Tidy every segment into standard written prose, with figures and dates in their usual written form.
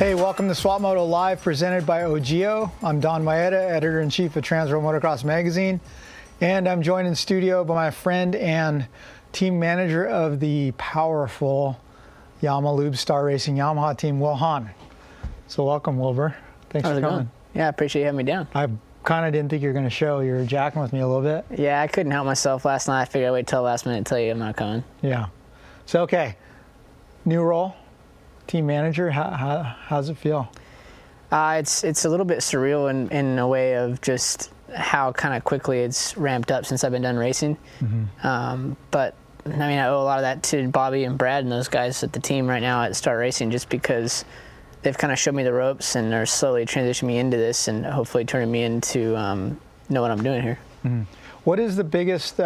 Hey, welcome to Swapmoto Live, presented by Ogio. I'm Don Maeda, editor-in-chief of TransWorld Motocross magazine, and I'm joined in studio by my friend and team manager of the powerful Yamaha Lube Star Racing Yamaha team, Wil Hahn. So welcome, Wilbur. Thanks for coming. Yeah, I appreciate you having me down. I kind of didn't think you were going to show. You were jacking with me a little bit. Yeah, I couldn't help myself last night. I figured I'd wait till the last minute to tell you I'm not coming. Yeah. So, okay, new role. Team manager, how's it feel? It's a little bit surreal in a way of just how kind of quickly it's ramped up since I've been done racing. Mm-hmm. But I mean, I owe a lot of that to Bobby and Brad and those guys at the team right now at Start Racing, just because they've kind of showed me the ropes and are slowly transitioning me into this and hopefully turning me into know what I'm doing here. Mm-hmm. What is the biggest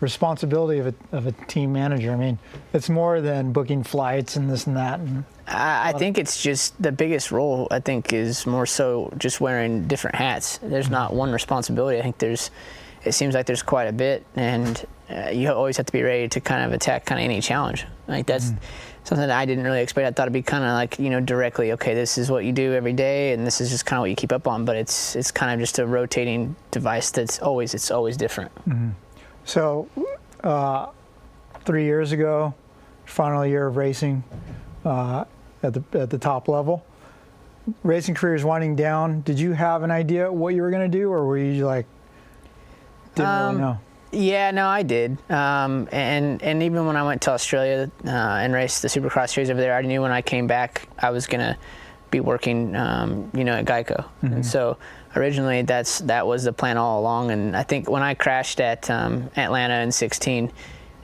responsibility of a team manager? I mean, it's more than booking flights and this and that. I think it's just the biggest role, I think, is more so just wearing different hats. There's not one responsibility. I think it seems like there's quite a bit, and you always have to be ready to kind of attack kind of any challenge. Like that's something that I didn't really expect. I thought it'd be kind of like, directly, okay, this is what you do every day, and this is just kind of what you keep up on. But it's kind of just a rotating device that's always different. Mm-hmm. So, 3 years ago, final year of racing at the top level. Racing career is winding down. Did you have an idea what you were going to do, or were you like didn't really know? Yeah, no, I did. And even when I went to Australia and raced the Supercross series over there, I knew when I came back I was going to be working, at Geico. Mm-hmm. And so originally that was the plan all along. And I think when I crashed at Atlanta in 16,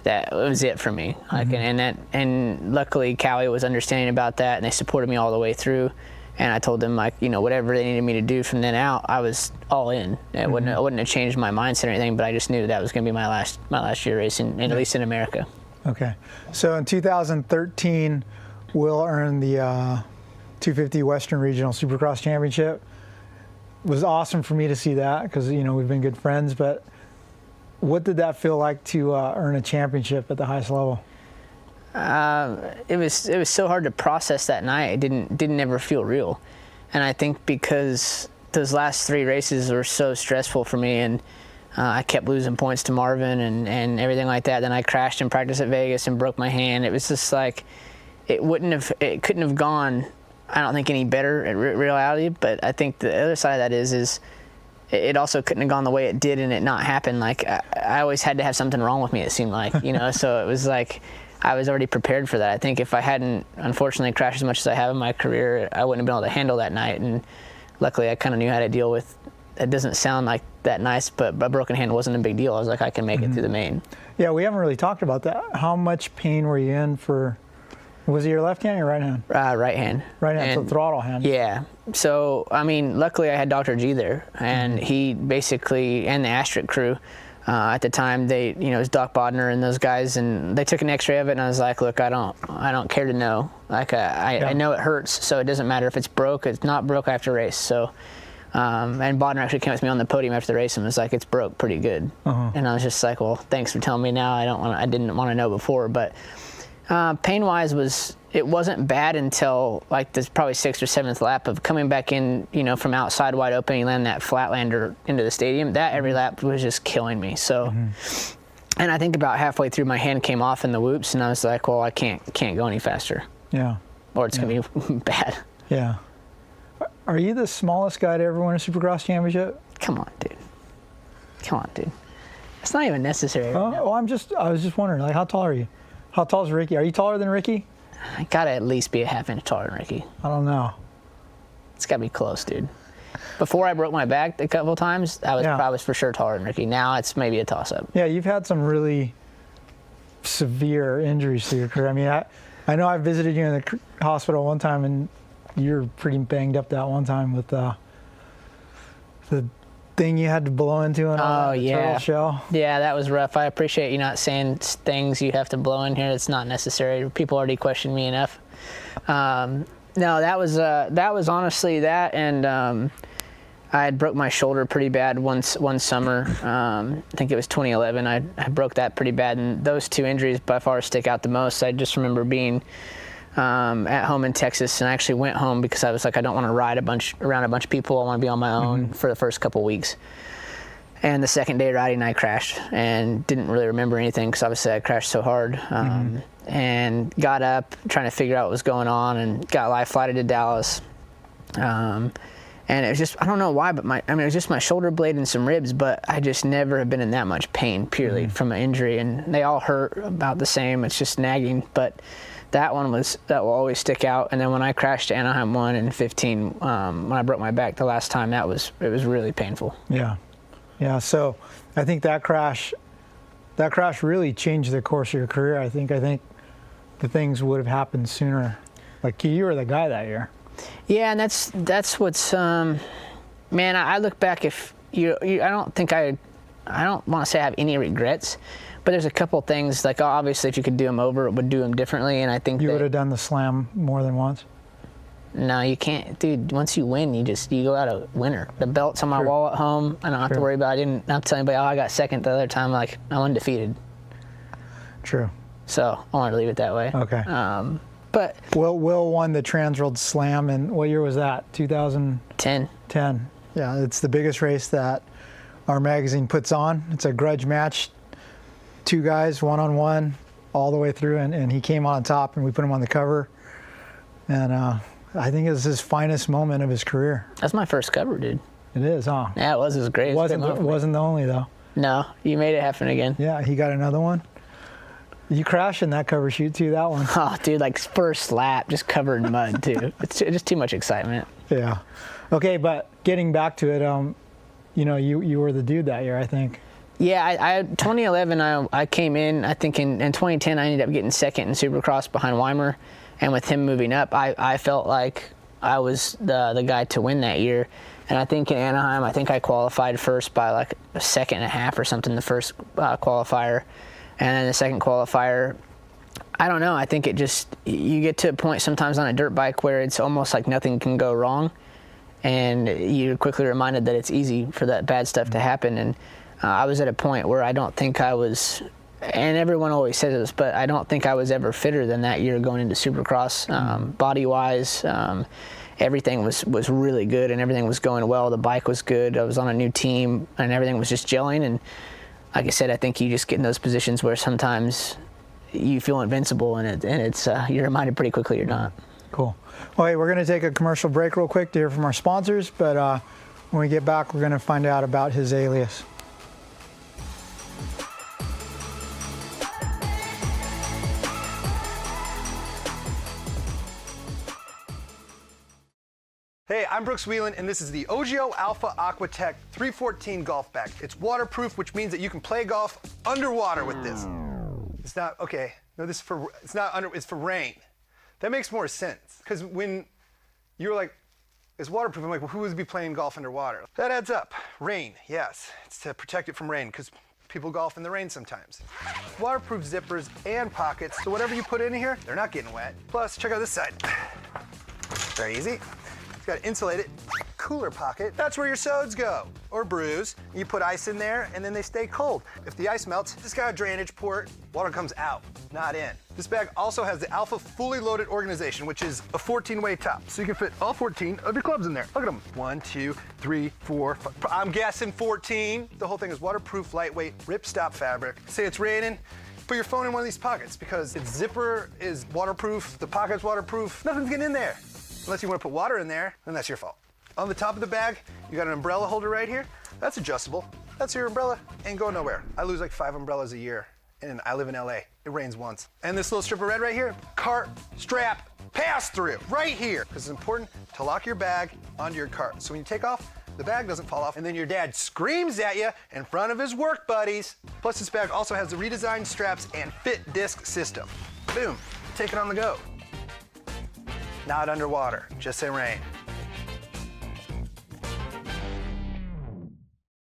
that was it for me. Mm-hmm. And luckily Cali was understanding about that, and they supported me all the way through. And I told them, whatever they needed me to do from then out, I was all in. It wouldn't have changed my mindset or anything, but I just knew that was going to be my last year racing, at least in America. Okay. So in 2013, Wil earned the 250 Western Regional Supercross Championship. It was awesome for me to see that because, we've been good friends. But what did that feel like to earn a championship at the highest level? It was so hard to process that night. It didn't ever feel real. And I think because those last three races were so stressful for me, and I kept losing points to Marvin and everything like that. Then I crashed in practice at Vegas and broke my hand. It was just like it couldn't have gone, I don't think, any better in reality. But I think the other side of that is it also couldn't have gone the way it did and it not happen. Like I always had to have something wrong with me, it seemed like, so it was like I was already prepared for that. I think if I hadn't, unfortunately, crashed as much as I have in my career, I wouldn't have been able to handle that night. And luckily, I kind of knew how to deal with it. Doesn't sound like that nice, but a broken hand wasn't a big deal. I was like, I can make it through the main. Yeah, we haven't really talked about that. How much pain were you in for, was it your left hand or your right hand? Right hand. Right hand, so throttle hand. Yeah. So, luckily I had Dr. G there, and he basically, and the Asterisk crew, at the time, they, it was Doc Bodner and those guys, and they took an X-ray of it, and I was like, look, I don't care to know. Like, I know it hurts, so it doesn't matter if it's broke. It's not broke, I have to race. So, and Bodner actually came with me on the podium after the race and was like, it's broke pretty good. Uh-huh. And I was just like, well, thanks for telling me now. I didn't want to know before, but pain-wise it wasn't bad until like this probably 6th or 7th lap of coming back in, from outside wide open. You land that flatlander into the stadium. That every lap was just killing me. So, and I think about halfway through my hand came off in the whoops, and I was like, well, I can't go any faster. Yeah. Or it's gonna be bad. Yeah. Are you the smallest guy to ever win a Supercross championship? Come on, dude. It's not even necessary. Oh, well, I was just wondering, like, how tall are you? How tall is Ricky? Are you taller than Ricky? I gotta at least be a half inch taller than Ricky. I don't know. It's gotta be close, dude. Before I broke my back a couple of times, I was for sure taller than Ricky. Now it's maybe a toss-up. Yeah, you've had some really severe injuries to your career. I mean, I know I visited you in the hospital one time, and you're pretty banged up that one time with the thing you had to blow into and all that turtle shell. Yeah, that was rough. I appreciate you not saying things you have to blow in here. It's not necessary. People already question me enough. No, that was honestly that, and I had broke my shoulder pretty bad one summer. I think it was 2011. I broke that pretty bad, and those two injuries by far stick out the most. I just remember being at home in Texas, and I actually went home because I was like, I don't want to ride around a bunch of people. I want to be on my own for the first couple weeks. And the second day riding, I crashed and didn't really remember anything because obviously I crashed so hard. And got up trying to figure out what was going on, and got live flighted to Dallas. And it was just, I don't know why, but it was just my shoulder blade and some ribs, but I just never have been in that much pain purely from an injury, and they all hurt about the same. It's just nagging, but that will always stick out. And then when I crashed to Anaheim One in 15, when I broke my back the last time, it was really painful. Yeah. So I think that crash really changed the course of your career. I think the things would have happened sooner. Like, you were the guy that year. Yeah, and that's what's, man, I look back, if I don't want to say I have any regrets, but there's a couple things, like obviously if you could do them over, it would do them differently, and I think you would have done the slam more than once. No, you can't, dude. Once you win, you go out a winner. The belt's on my wall at home. I don't have to worry about it. I didn't tell anybody, I got second the other time. Like, I'm undefeated. True. So I wanted to leave it that way. Okay. But Wil won the TransWorld Slam, and what year was that? 2010. 10. Yeah, it's the biggest race that our magazine puts on. It's a grudge match, 2 guys, one-on-one, all the way through, and he came on top, and we put him on the cover. And I think it was his finest moment of his career. That's my first cover, dude. It is, huh? Yeah, it was his greatest. Wasn't the only, though. No, you made it happen again. Yeah, he got another one. You crashed in that cover shoot too, that one. Oh, dude, like first lap, just covered in mud too. It's just too much excitement. Yeah. Okay, but getting back to it, you were the dude that year, I think. Yeah, 2011, I came in. I think in 2010, I ended up getting second in Supercross behind Weimer, and with him moving up, I felt like I was the guy to win that year. And I think in Anaheim, I think I qualified first by like a second and a half or something, the first qualifier. And then the second qualifier, I don't know, I think you get to a point sometimes on a dirt bike where it's almost like nothing can go wrong. And you're quickly reminded that it's easy for that bad stuff to happen. And I was at a point where I don't think I was, and everyone always says this, but I don't think I was ever fitter than that year going into Supercross. Body-wise, everything was really good and everything was going well. The bike was good. I was on a new team and everything was just gelling. And like I said, I think you just get in those positions where sometimes you feel invincible, and it's you're reminded pretty quickly you're not. Cool. Well, hey, we're going to take a commercial break real quick to hear from our sponsors, but when we get back, we're going to find out about his alias. Hey, I'm Brooks Whelan, and this is the Ogio Alpha Aquatech 314 golf bag. It's waterproof, which means that you can play golf underwater with this. It's not, okay, no, it's for rain. That makes more sense, because when you're like, it's waterproof, I'm like, well, who would be playing golf underwater? That adds up. Rain, yes, it's to protect it from rain, because people golf in the rain sometimes. Waterproof zippers and pockets, so whatever you put in here, they're not getting wet. Plus, check out this side. Very easy. It's got an insulated cooler pocket. That's where your sods go, or brews. You put ice in there, and then they stay cold. If the ice melts, it's got a drainage port. Water comes out, not in. This bag also has the Alpha Fully Loaded Organization, which is a 14-way top. So you can fit all 14 of your clubs in there. Look at them. 1, 2, 3, 4, 5. I'm guessing 14. The whole thing is waterproof, lightweight, ripstop fabric. Say it's raining, put your phone in one of these pockets because its zipper is waterproof, the pocket's waterproof. Nothing's getting in there. Unless you want to put water in there, then that's your fault. On the top of the bag, you got an umbrella holder right here. That's adjustable. That's your umbrella. Ain't going nowhere. I lose like 5 umbrellas a year, and I live in LA. It rains once. And this little strip of red right here, cart strap pass through right here. Because it's important to lock your bag onto your cart. So when you take off, the bag doesn't fall off, and then your dad screams at you in front of his work buddies. Plus this bag also has the redesigned straps and fit disc system. Boom, take it on the go. Not underwater, just say rain.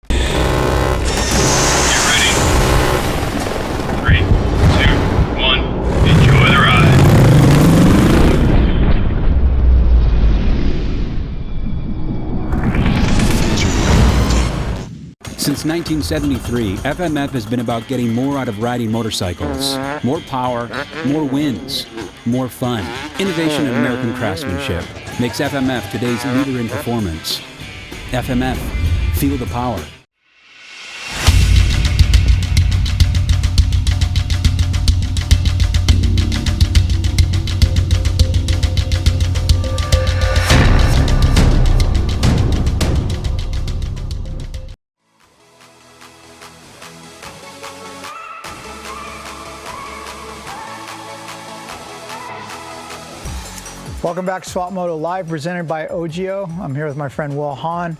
Get ready. 3, 2, 1, enjoy the ride. Since 1973, FMF has been about getting more out of riding motorcycles. More power, more wins. more fun. Innovation in American craftsmanship makes FMF today's leader in performance. FMF, feel the power. Welcome back to Swapmoto Live, presented by Ogio. I'm here with my friend Wil Hahn.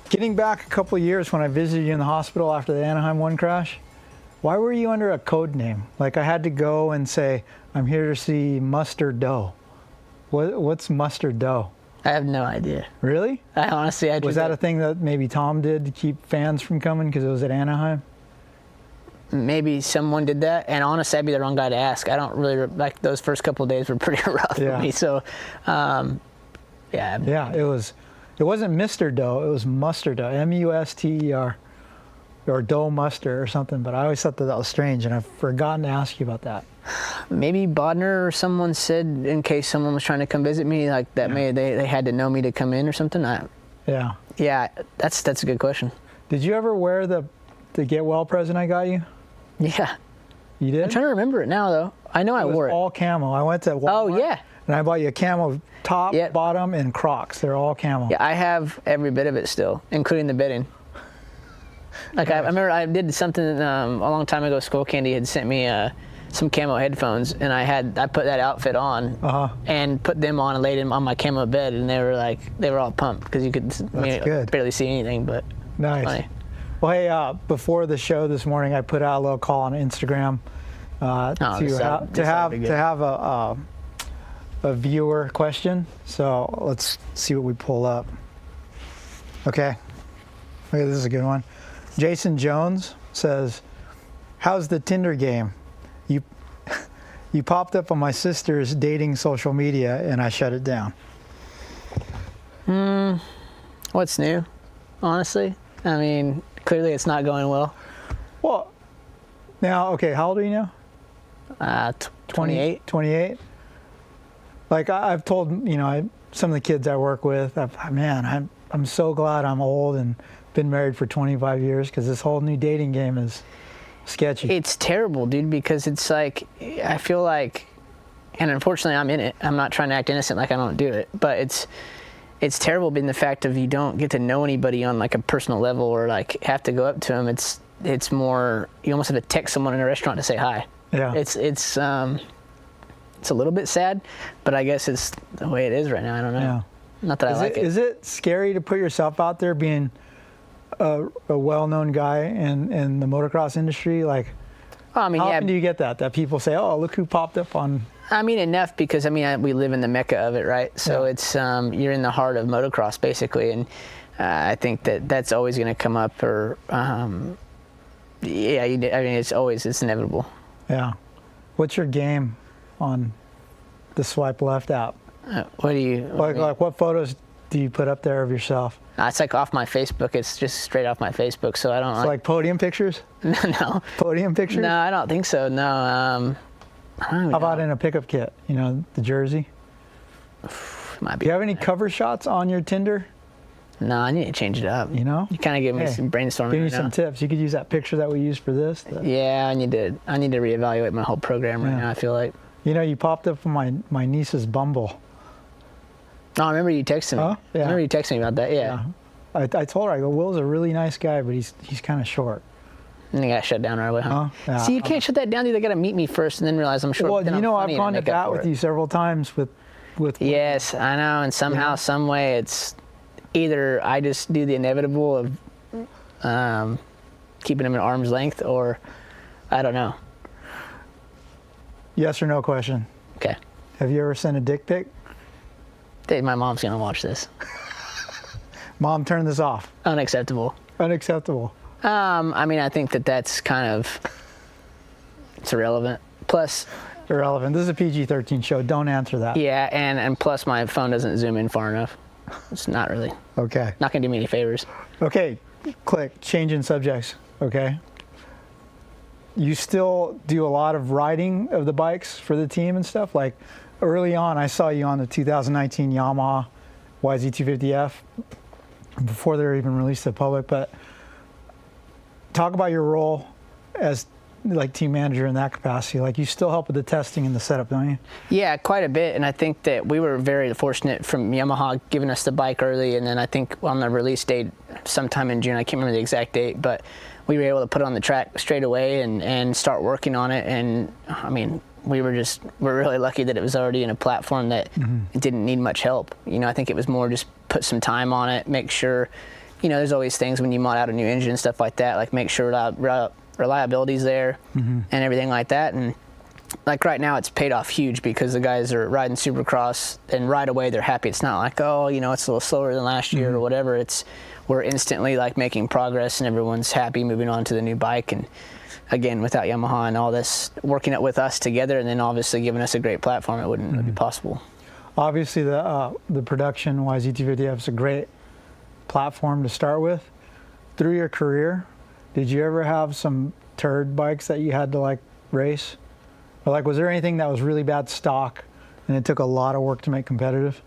Getting back a couple of years when I visited you in the hospital after the Anaheim One crash, why were you under a code name? Like I had to go and say, I'm here to see Mustard Doe. What's Mustard Doe? I have no idea. Really? I honestly, Was that a thing that maybe Tom did to keep fans from coming because it was at Anaheim? Maybe someone did that, and honestly, I'd be the wrong guy to ask. I don't really, like, those first couple of days were pretty rough for me, so, yeah. Yeah, it wasn't Mr. Doe, it was Mustard Doe, M-U-S-T-E-R, or Doe Mustard or something, but I always thought that was strange, and I've forgotten to ask you about that. Maybe Bodner or someone said, in case someone was trying to come visit me, like, that maybe they had to know me to come in or something. Yeah, that's a good question. Did you ever wear the Get Well present I got you? Yeah. You did? I'm trying to remember it now, though. I know I wore it. All camo. I went to Walmart. Oh, yeah. And I bought you a camo top, bottom, and Crocs. They're all camo. Yeah, I have every bit of it still, including the bedding. Like, I remember I did something a long time ago. Skull Candy had sent me some camo headphones, and I put that outfit on and put them on and laid them on my camo bed, and they were all pumped because you could barely see anything, but nice. Funny. Well, hey, before the show this morning, I put out a little call on Instagram to have a viewer question. So let's see what we pull up. Okay, this is a good one. Jason Jones says, "How's the Tinder game? You popped up on my sister's dating social media, and I shut it down." What's new? Honestly, I mean. Clearly, it's not going well. Well, now, okay, how old are you now? 28. 28? Like, I've told, some of the kids I work with, I'm so glad I'm old and been married for 25 years because this whole new dating game is sketchy. It's terrible, dude, because it's like, I feel like, and unfortunately, I'm in it. I'm not trying to act innocent like I don't do it, but it's terrible being the fact of you don't get to know anybody on like a personal level or like have to go up to them. It's more, you almost have to text someone in a restaurant to say hi. Yeah. It's a little bit sad, but I guess it's the way it is right now. I don't know. Yeah. Not that I like it. Is it scary to put yourself out there being a well-known guy in the motocross industry? Like, well, I mean, how often do you get that people say, "Oh, look who popped up on"? I mean, enough because we live in the mecca of it, right? So it's you're in the heart of motocross basically, and I think that's always going to come up. Or it's inevitable. Yeah. What's your game on the Swipe Left app? What do you like? What photos do you put up there of yourself? It's like off my Facebook. It's just straight off my Facebook, so I don't. It's like podium pictures? No. Podium pictures? No, I don't think so. No. How about in a pickup kit? The jersey? Might be. Do you have any cover shots on your Tinder? No, I need to change it up. You kind of give me some brainstorming. Give me some tips. You could use that picture that we used for this. Yeah, I need to reevaluate my whole program right now. I feel like. You popped up on my niece's Bumble. Oh, I remember you texting me. Yeah. I remember you texting me about that. Yeah. I told her, I go, Will's a really nice guy, but he's kind of short. And they got shut down right away, huh? Yeah. See, you can't shut that down. They got to meet me first and then realize I'm short. Well, I've gone to bat with you several times with. Yes, I know, and somehow, some way, it's either I just do the inevitable of keeping them at arm's length, or I don't know. Yes or no question. Okay. Have you ever sent a dick pic? My mom's gonna watch this. Mom, turn this off. Unacceptable. Unacceptable. I mean, I think that's kind of, it's irrelevant. Plus, irrelevant. This is a PG-13 show. Don't answer that. Yeah, and plus my phone doesn't zoom in far enough. It's not really. Okay. Not gonna do me any favors. Okay, click. Changing subjects. Okay. you still do a lot of riding of the bikes for the team and stuff? Like early on, I saw you on the 2019 Yamaha YZ250F before they were even released to the public. But talk about your role as like team manager in that capacity. Like you still help with the testing and the setup, don't you? Yeah, quite a bit. And I think that we were very fortunate from Yamaha giving us the bike early. And then I think on the release date, sometime in June, I can't remember the exact date, but we were able to put it on the track straight away and start working on it. And I mean, we're really lucky that it was already in a platform that it didn't need much help. You know, I think it was more just put some time on it, make sure, you know, there's always things when you mod out a new engine and stuff like that, like make sure reliability's there and everything like that. And like right now it's paid off huge because the guys are riding Supercross and right away they're happy. It's not like, oh, you know, it's a little slower than last year or whatever. We're instantly like making progress and everyone's happy moving on to the new bike. And again, without Yamaha and all this working it with us together and then obviously giving us a great platform, it wouldn't be possible. Obviously the production YZ250F is a great platform to start with. Through your career, did you ever have some turd bikes that you had to like race? Or like, was there anything that was really bad stock and it took a lot of work to make competitive?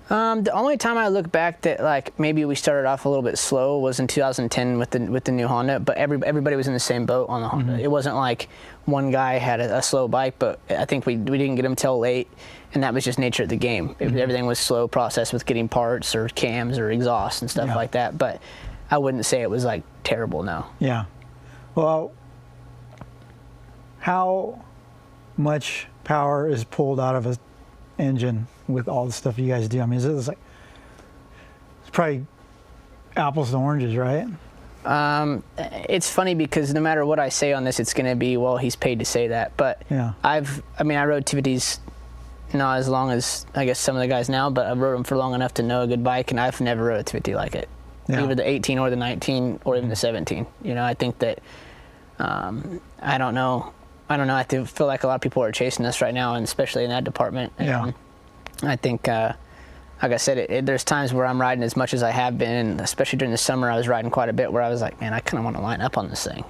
The only time I look back that like maybe we started off a little bit slow was in 2010 with the new Honda, but everybody was in the same boat on the Honda. It wasn't like one guy had a slow bike, but I think we didn't get them till late, and that was just nature of the game. Everything was slow process with getting parts or cams or exhaust and stuff like that, but I wouldn't say it was like terrible, no. Yeah. Well, how much power is pulled out of an engine with all the stuff you guys do? I mean, it's probably apples to oranges, right? It's funny because no matter what I say on this, it's going to be, well, he's paid to say that. But yeah. I rode 250s not as long as I guess some of the guys now, but I've rode them for long enough to know a good bike, and I've never rode a 250 like it. Yeah. Either the 18 or the 19 or even the 17. You know, I think that, I don't know. I feel like a lot of people are chasing us right now, and especially in that department. And I think, like I said, there's times where I'm riding as much as I have been, and especially during the summer, I was riding quite a bit where I was like, man, I kind of want to line up on this thing.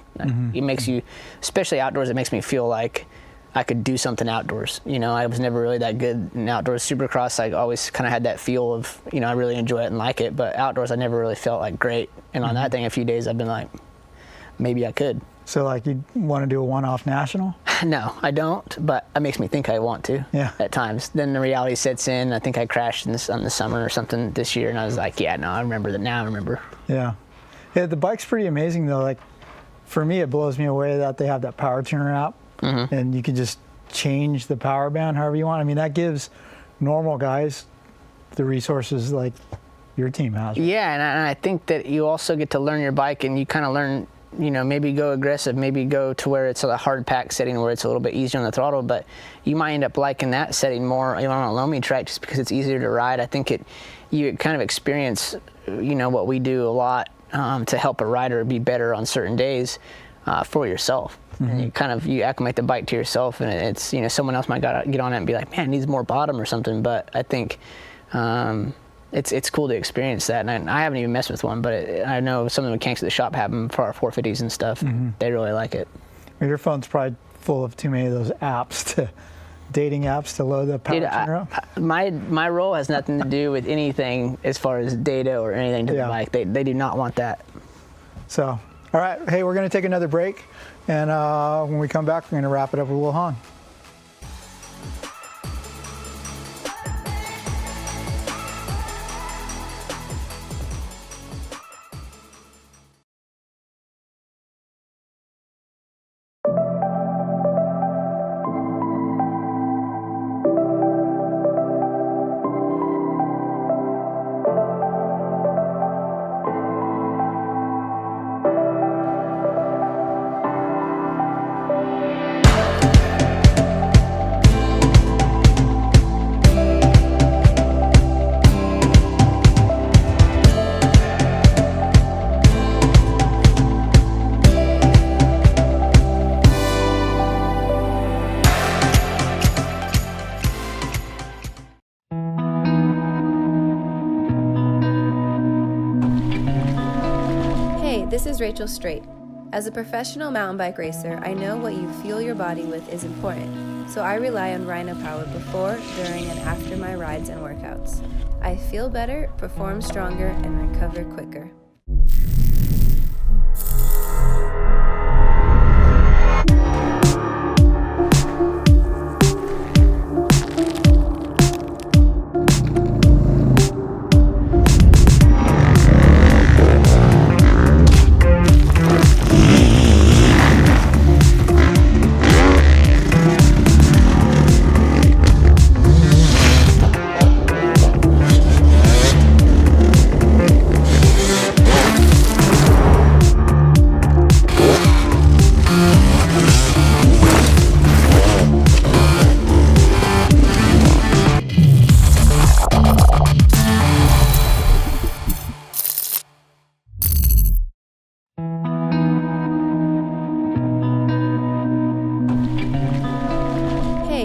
It makes you, especially outdoors, it makes me feel like I could do something outdoors. You know, I was never really that good in outdoors. Supercross, I always kind of had that feel of, you know, I really enjoy it and like it, but outdoors, I never really felt like great. And on that thing, a few days, I've been like, maybe I could. So like you want to do a one-off national? No, I don't, but it makes me think I want to at times. Then the reality sets in. I think I crashed on the summer or something this year, and I was like, yeah, no, I remember that now. I remember. Yeah. Yeah, the bike's pretty amazing, though. Like, for me, it blows me away that they have that power tuner app, and you can just change the power band however you want. I mean, that gives normal guys the resources like your team has. Right? Yeah, and I think that you also get to learn your bike, and you kind of learn, you know, maybe go aggressive, maybe go to where it's a hard pack setting where it's a little bit easier on the throttle, but you might end up liking that setting more, you know, on a loamy track just because it's easier to ride. I think you kind of experience, you know, what we do a lot to help a rider be better on certain days for yourself. And you acclimate the bike to yourself, and it's, you know, someone else might get on it and be like, man, it needs more bottom or something, but I think it's cool to experience that. And I haven't even messed with one, but I know some of the mechanics at the shop have them for our 450s and stuff. They really like it. Your phone's probably full of too many of those dating apps to load the power tuner up. My role has nothing to do with anything as far as data or anything to the bike. They do not want that. So, all right, hey, we're going to take another break, and when we come back, we're going to wrap it up with Wil Hahn. This is Rachel Strait. As a professional mountain bike racer, I know what you fuel your body with is important, so I rely on Rhino Power before, during, and after my rides and workouts. I feel better, perform stronger, and recover quicker.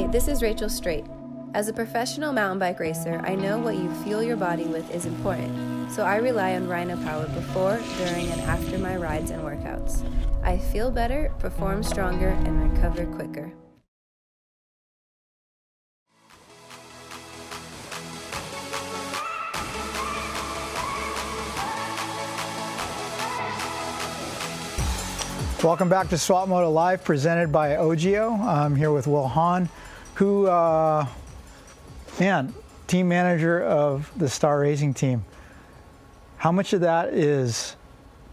This is Rachel Strait. As a professional mountain bike racer, I know what you fuel your body with is important, so I rely on Rhino Power before, during, and after my rides and workouts. I feel better, perform stronger, and recover quicker. Welcome back to Swapmoto Live, presented by Ogio. I'm here with Wil Hahn, who, team manager of the Star Racing team. How much of that is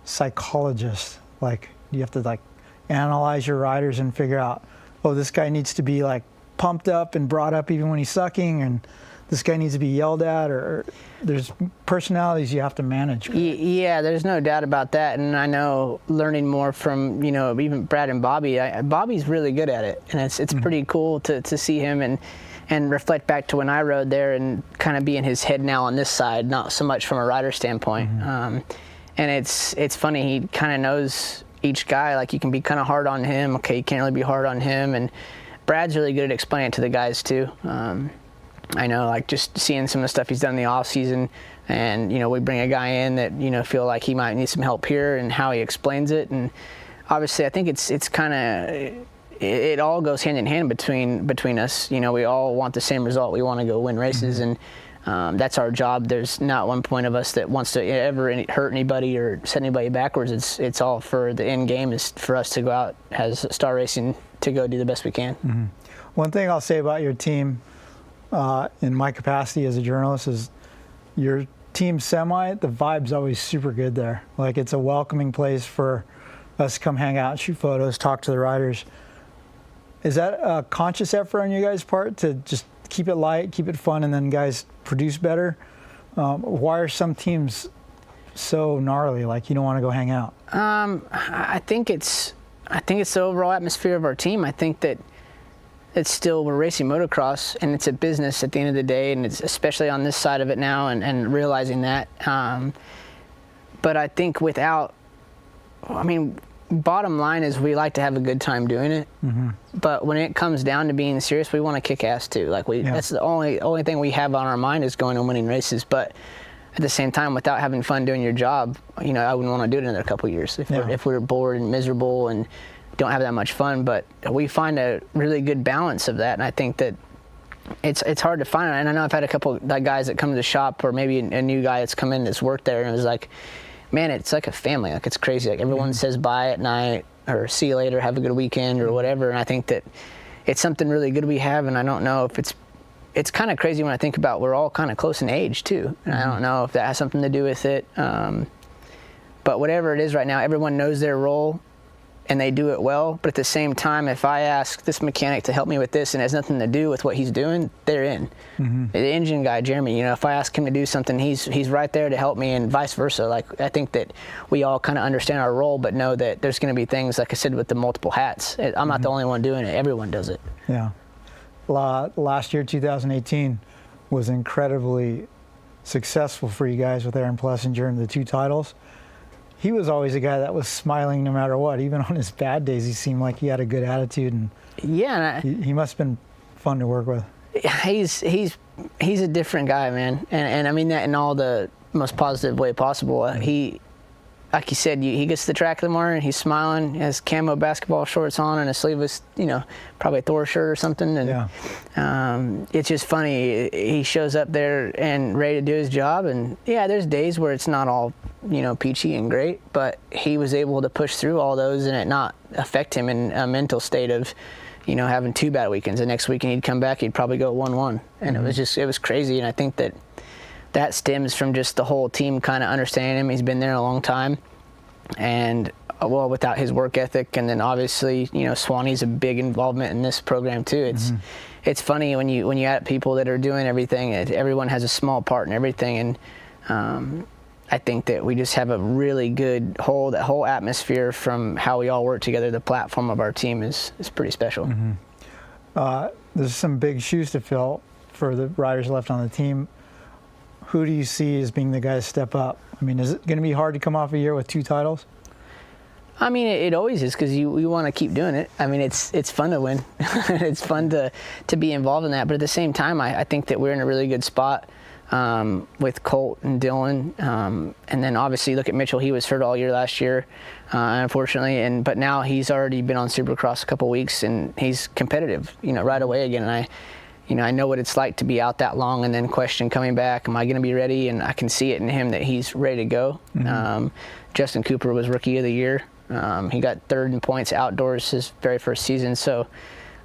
psychologist? Like, you have to analyze your riders and figure out, oh, this guy needs to be pumped up and brought up even when he's sucking, and this guy needs to be yelled at, or there's personalities you have to manage. Yeah, there's no doubt about that. And I know learning more from, even Brad and Bobby, Bobby's really good at it. And it's pretty cool to see him and reflect back to when I rode there and kind of be in his head now on this side, not so much from a rider standpoint. And it's funny, he kind of knows each guy. Like, you can be kind of hard on him. Okay, you can't really be hard on him. And Brad's really good at explaining it to the guys too. I know, just seeing some of the stuff he's done in the off season, and we bring a guy in that feel like he might need some help here, and how he explains it. And obviously, I think it's kind of, it all goes hand in hand between us. We all want the same result. We want to go win races, and that's our job. There's not one point of us that wants to ever hurt anybody or set anybody backwards. It's all for the end game, is for us to go out as Star Racing to go do the best we can. Mm-hmm. One thing I'll say about your team, in my capacity as a journalist, is your team semi, the vibe's always super good there. Like, it's a welcoming place for us to come hang out, shoot photos, talk to the riders. Is that a conscious effort on you guys' part to just keep it light, keep it fun, and then guys produce better? Why are some teams so gnarly, like you don't want to go hang out? I think it's the overall atmosphere of our team. I think that it's still, we're racing motocross, and it's a business at the end of the day, and it's especially on this side of it now, and realizing that. But I think bottom line is we like to have a good time doing it. Mm-hmm. But when it comes down to being serious, we want to kick ass too. That's the only thing we have on our mind, is going and winning races. But at the same time, without having fun doing your job, I wouldn't want to do it another couple of years if we're bored and miserable and don't have that much fun. But we find a really good balance of that, and I think that it's hard to find. And I know I've had a couple of guys that come to the shop, or maybe a new guy that's come in that's worked there, and it was like, man, it's like a family. Like, it's crazy. Like, everyone says bye at night, or see you later, have a good weekend, or whatever. And I think that it's something really good we have, and I don't know if it's kind of crazy when I think about, we're all kind of close in age too, and I don't know if that has something to do with it. But whatever it is right now, everyone knows their role, and they do it well. But at the same time, if I ask this mechanic to help me with this and it has nothing to do with what he's doing, they're in. Mm-hmm. The engine guy, Jeremy, if I ask him to do something, he's right there to help me, and vice versa. Like, I think that we all kind of understand our role, but know that there's going to be things, like I said, with the multiple hats. I'm not the only one doing it. Everyone does it. Yeah. Last year, 2018, was incredibly successful for you guys with Aaron Plessinger and the 2 titles. He was always a guy that was smiling no matter what. Even on his bad days, he seemed like he had a good attitude, and he must have been fun to work with. He's a different guy, man, and I mean that in all the most positive way possible. like you said, he gets to the track in the morning, he's smiling, has camo basketball shorts on and a sleeveless, probably a Thor shirt or something. And it's just funny. He shows up there and ready to do his job. And yeah, there's days where it's not all, peachy and great, but he was able to push through all those and it not affect him in a mental state of, having 2 bad weekends. The next weekend he'd come back, he'd probably go 1-1. And it was crazy. And I think that stems from just the whole team kind of understanding him. He's been there a long time. And, without his work ethic, and then obviously, Swanee's a big involvement in this program too. It's funny when you add people that are doing everything, everyone has a small part in everything. And I think that we just have a really good that whole atmosphere from how we all work together. The platform of our team is pretty special. There's some big shoes to fill for the riders left on the team. Who do you see as being the guy to step up? I mean, is it going to be hard to come off a year with 2 titles? I mean, it always is, because you want to keep doing it. I mean, it's fun to win. It's fun to be involved in that. But at the same time, I think that we're in a really good spot with Colt and Dylan. And then obviously look at Mitchell. He was hurt all year last year, unfortunately. But now he's already been on Supercross a couple weeks, and he's competitive, right away again. And I know what it's like to be out that long and then question coming back, am I going to be ready? And I can see it in him that he's ready to go. Justin Cooper was Rookie of the Year. He got 3rd in points outdoors his very first season. So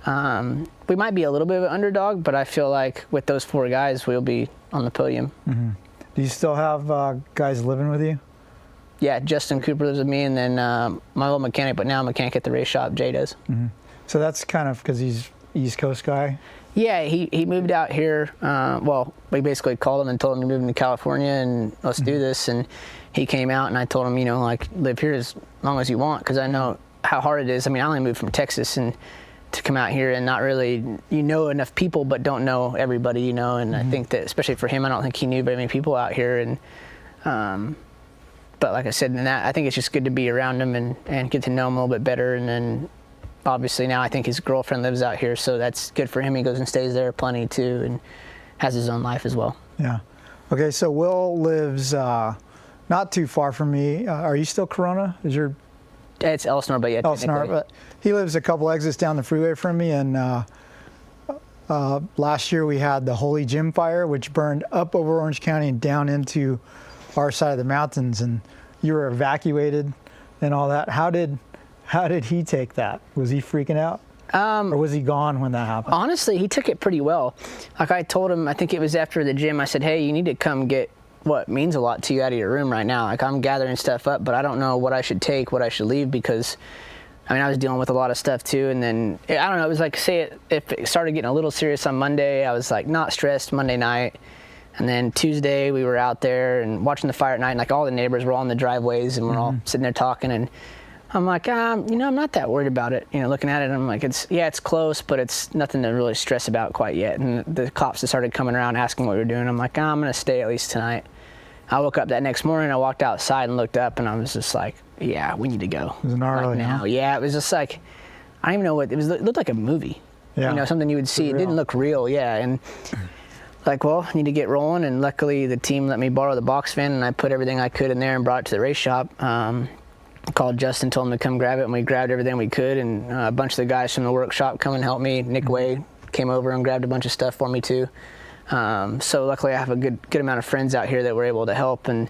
we might be a little bit of an underdog, but I feel like with those 4 guys, we'll be on the podium. Do you still have guys living with you? Yeah, Justin Cooper lives with me, and then my old mechanic, but now mechanic at the race shop, Jay does. So that's kind of because he's East Coast guy? Yeah, he moved out here. We basically called him and told him to move to California and let's do this. And he came out, and I told him, live here as long as you want, because I know how hard it is. I mean, I only moved from Texas and to come out here and not really, enough people, but don't know everybody, And I think that, especially for him, I don't think he knew very many people out here. And but like I said, I think it's just good to be around him and get to know him a little bit better. And then obviously now I think his girlfriend lives out here, so that's good for him. He goes and stays there plenty too, and has his own life as well. Yeah. Okay, so Will lives not too far from me. Are you still Corona? It's Elsinore, but yeah, Elsinore, but he lives a couple exits down the freeway from me. And last year we had the Holy Gym Fire, which burned up over Orange County and down into our side of the mountains, and you were evacuated and all that. How did he take that? Was he freaking out? Or was he gone when that happened? Honestly, he took it pretty well. Like I told him, I think it was after the gym, I said, hey, you need to come get what means a lot to you out of your room right now. Like, I'm gathering stuff up, but I don't know what I should take, what I should leave, because I was dealing with a lot of stuff too. And then, I don't know, it was like, if it started getting a little serious on Monday, I was like not stressed Monday night. And then Tuesday we were out there and watching the fire at night, and like all the neighbors were all in the driveways, and we're all sitting there talking, and I'm like, I'm not that worried about it. Looking at it, I'm like, it's close, but it's nothing to really stress about quite yet. And the cops just started coming around asking what we were doing. I'm like, I'm going to stay at least tonight. I woke up that next morning, I walked outside and looked up, and I was just like, yeah, we need to go. It was gnarly, now. huh? Yeah, it was just like, I don't even know what, it looked like a movie. Yeah. Something you would see. It didn't look real, yeah. And like, well, I need to get rolling. And luckily the team let me borrow the box van, and I put everything I could in there and brought it to the race shop. Called Justin, told him to come grab it, and we grabbed everything we could, and a bunch of the guys from the workshop come and help me. Nick Way came over and grabbed a bunch of stuff for me too. So luckily I have a good amount of friends out here that were able to help, and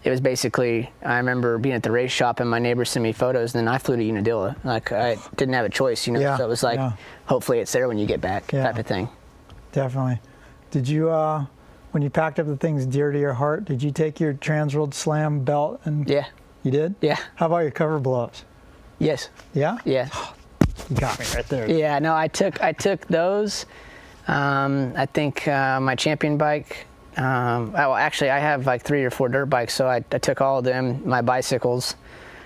it was basically, I remember being at the race shop and my neighbors sent me photos, and then I flew to Unadilla. Like, I didn't have a choice, Yeah, so it was like, hopefully it's there when you get back, type of thing. Definitely. Did you, when you packed up the things dear to your heart, did you take your TransWorld Slam belt and... Yeah. You did? Yeah. How about your cover blow-ups? Yes. Yeah? Yeah. You got me right there. Yeah, no, I took those. I think my champion bike, actually I have like 3 or 4 dirt bikes, so I took all of them, my bicycles,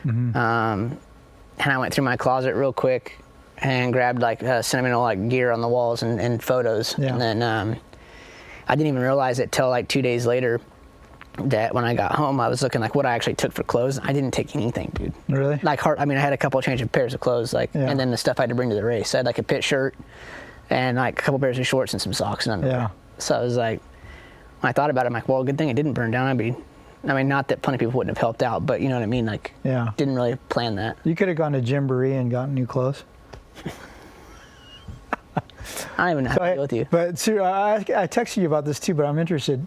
and I went through my closet real quick and grabbed like sentimental like gear on the walls and photos. Yeah. And then I didn't even realize it till like 2 days later that when I got home, I was looking like what I actually took for clothes. I didn't take anything, dude. Really? Like I had a couple of change of pairs of clothes, and then the stuff I had to bring to the race. I had like a pit shirt and like a couple pairs of shorts and some socks and underwear. Yeah. So I was like, when I thought about it, I'm like, well, good thing it didn't burn down. I'd be I mean, not that plenty of people wouldn't have helped out, but you know what I mean? Like, Yeah. didn't really plan that. You could have gone to Gymboree and gotten new clothes. I don't even know how to deal with you. But Sue, I texted you about this too, but I'm interested.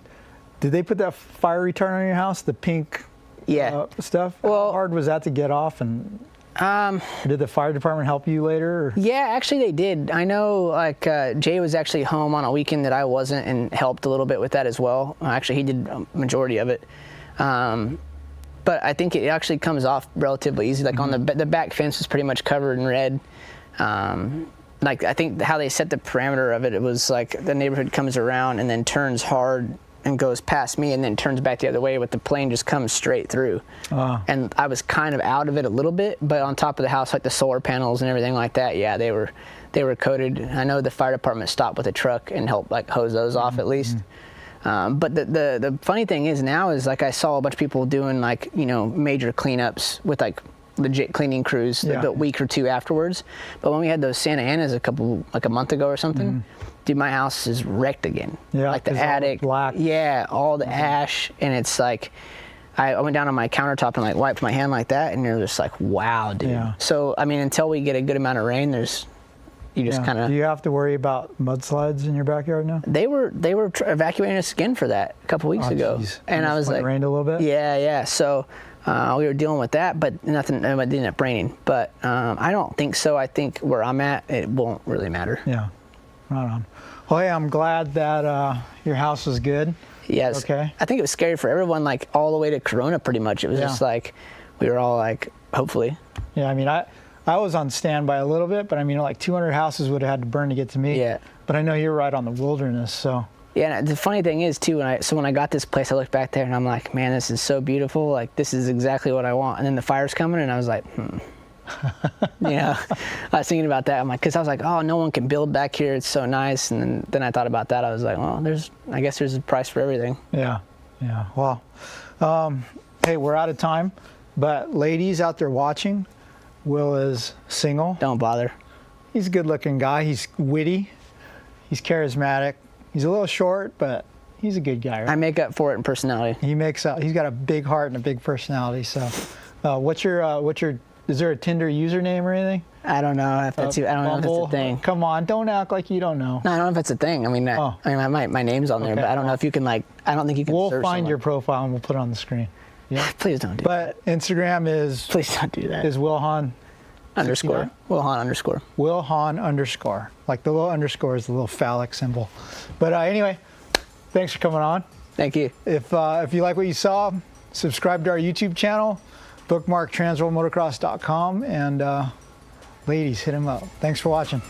Did they put that fire retardant on your house, the pink Yeah. stuff? Well- How hard was that to get off? And did the fire department help you later? Or? Yeah, actually they did. I know, like, Jay was actually home on a weekend that I wasn't and helped a little bit with that as well. Actually, he did a majority of it. But I think it actually comes off relatively easy. Like, on the back fence was pretty much covered in red. Like, I think how they set the parameter of it, it was like the neighborhood comes around and then turns hard and goes past me and then turns back the other way, but the plane just comes straight through. And I was kind of out of it a little bit, but on top of the house, like the solar panels and everything like that, yeah, they were coated. I know the fire department stopped with a truck and helped like hose those off at least. But the funny thing is now is, like, I saw a bunch of people doing, like, you know, major cleanups with like legit cleaning crews the week or two afterwards. But when we had those Santa Anas a month ago or something, dude, my house is wrecked again. Yeah, like the 'cause all attic, black. yeah, all the ash, and it's like, I went down on my countertop and like wiped my hand like that, and you're just like, wow, dude. Yeah. So I mean, until we get a good amount of rain, you just kind of. Do you have to worry about mudslides in your backyard now? They were evacuating us again for that a couple weeks ago, Geez. and I was When like, it rained a little bit. yeah. So we were dealing with that, but nothing. It didn't end up raining. But I don't think so. I think where I'm at, it won't really matter. Yeah, right on. Well, hey, I'm glad that your house was good. Yes. Okay. I think it was scary for everyone, like all the way to Corona, pretty much. It was just like we were all like, hopefully. Yeah, I mean, I was on standby a little bit, but I mean, like 200 houses would have had to burn to get to me. Yeah. But I know you're right on the wilderness, so. Yeah, and the funny thing is too, when I got this place, I looked back there and I'm like, man, this is so beautiful. Like, this is exactly what I want. And then the fire's coming, and I was like, I was thinking about that. I'm like, because I was like, oh, no one can build back here. It's so nice. And then I thought about that. I was like, well, I guess there's a price for everything. Yeah. Well, hey, we're out of time, but ladies out there watching, Will is single. Don't bother. He's a good-looking guy. He's witty. He's charismatic. He's a little short, but he's a good guy, right? I make up for it in personality. He's got a big heart and a big personality. So, is there a Tinder username or anything? I don't know if that's. I don't know if it's a thing. Come on, don't act like you don't know. No, I don't know if it's a thing. I mean, my name's on there, Okay, but I don't know if you can I don't think you can. We'll search find someone. your profile and we'll put it on the screen. Yeah. Please don't do that. But Instagram is Please don't do that. Wil Hahn _ Wil Hahn _ Wil Hahn _. Like the little underscore is the little phallic symbol. But anyway, thanks for coming on. Thank you. If you like what you saw, subscribe to our YouTube channel, bookmark TransWorldMotocross.com, and ladies, hit him up. Thanks for watching.